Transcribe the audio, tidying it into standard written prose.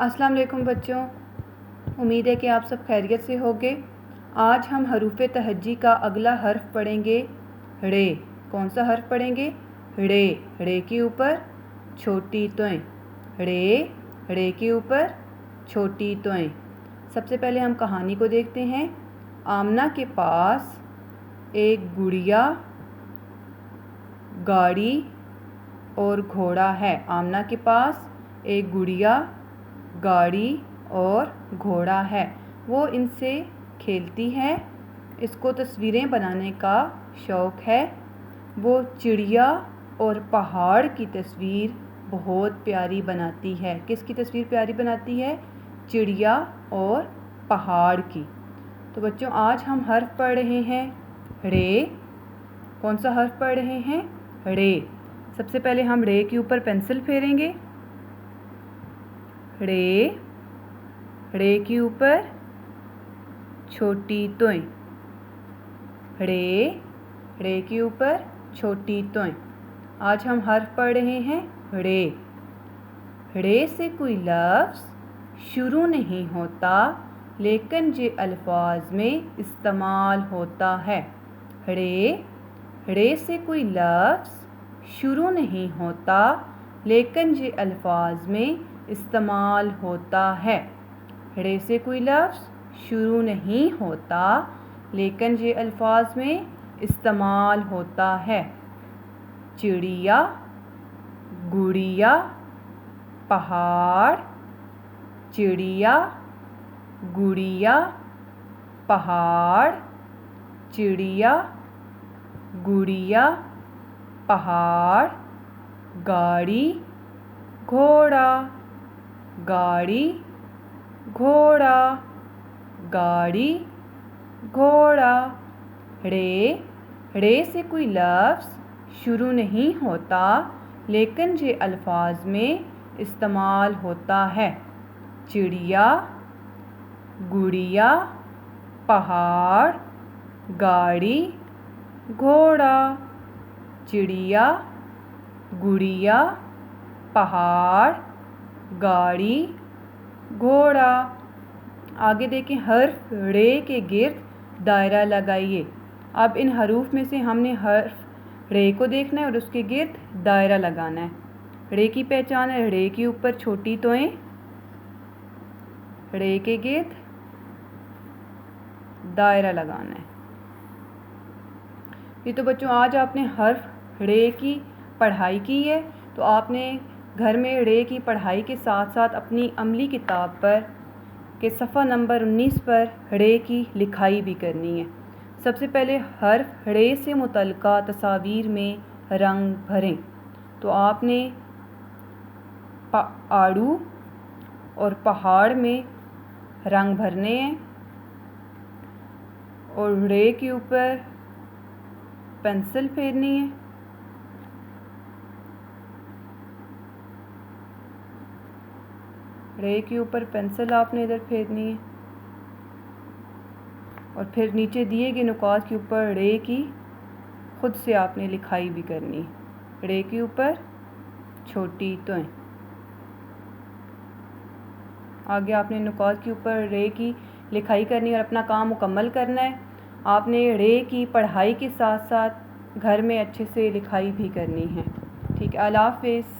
अस्सलाम वालेकुम बच्चों, उम्मीद है कि आप सब खैरियत से होंगे। आज हम हरूफ तहज्जी का अगला हर्फ पढ़ेंगे रे। कौन सा हर्फ पढ़ेंगे? रे। रे के ऊपर छोटी तोएं। रे। रे के ऊपर छोटी तोएं। सबसे पहले हम कहानी को देखते हैं। आमना के पास एक गुड़िया, गाड़ी और घोड़ा है। आमना के पास एक गुड़िया, गाड़ी और घोड़ा है। वो इनसे खेलती है। इसको तस्वीरें बनाने का शौक़ है। वो चिड़िया और पहाड़ की तस्वीर बहुत प्यारी बनाती है। किसकी तस्वीर प्यारी बनाती है? चिड़िया और पहाड़ की। तो बच्चों, आज हम हर्फ पढ़ रहे हैं रे। कौन सा हर्फ पढ़ रहे हैं? रे। सबसे पहले हम रे के ऊपर पेंसिल फेरेंगे। रे। रे के ऊपर छोटी तोएं। रे। रे के ऊपर छोटी तोएं। आज हम हर्फ पढ़ रहे हैं रे। रे से कोई लफ्ज़ शुरू नहीं होता, लेकिन ये अल्फाज में इस्तेमाल होता है। रे। रे से कोई लफ्ज़ शुरू नहीं होता, लेकिन ये अल्फाज में इस्तेमाल होता है। रे से कोई लफ्ज़ शुरू नहीं होता, लेकिन ये अल्फाज में इस्तेमाल होता है। चिड़िया, गुड़िया, पहाड़। चिड़िया, गुड़िया, पहाड़। चिड़िया, गुड़िया, पहाड़। गाड़ी, घोड़ा। गाड़ी, घोड़ा। गाड़ी, घोड़ा। रे। रे से कोई लफ्ज़ शुरू नहीं होता, लेकिन ये अल्फाज में इस्तेमाल होता है। चिड़िया, गुड़िया, पहाड़। गाड़ी, घोड़ा। चिड़िया, गुड़िया, पहाड़। गाड़ी, घोड़ा। आगे देखें, हर्फ रे के गिर्द दायरा लगाइए। अब इन हरूफ में से हमने हर्फ रे को देखना है और उसके गिर्द दायरा लगाना है। रे की पहचान है, रे के ऊपर छोटी तोएं। रे के गिर्द दायरा लगाना है। ये तो बच्चों, आज आपने हर्फ रे की पढ़ाई की है, तो आपने घर में रे की पढ़ाई के साथ साथ अपनी अमली किताब पर के सफ़ा नंबर 19 पर रे की लिखाई भी करनी है। सबसे पहले हर्फ रे से मुतल्लिका तस्वीर में रंग भरें। तो आपने आड़ू और पहाड़ में रंग भरने हैं और रे के ऊपर पेंसिल फेरनी है। रे के ऊपर पेंसिल आपने इधर फेरनी है और फिर नीचे दिए गए नुकात के ऊपर रे की खुद से आपने लिखाई भी करनी है। रे के ऊपर छोटी तोएं। आगे आपने नुकात के ऊपर रे की लिखाई करनी और अपना काम मुकम्मल करना है। आपने रे की पढ़ाई के साथ साथ घर में अच्छे से लिखाई भी करनी है। ठीक है, अल्लाह हाफ़िज़।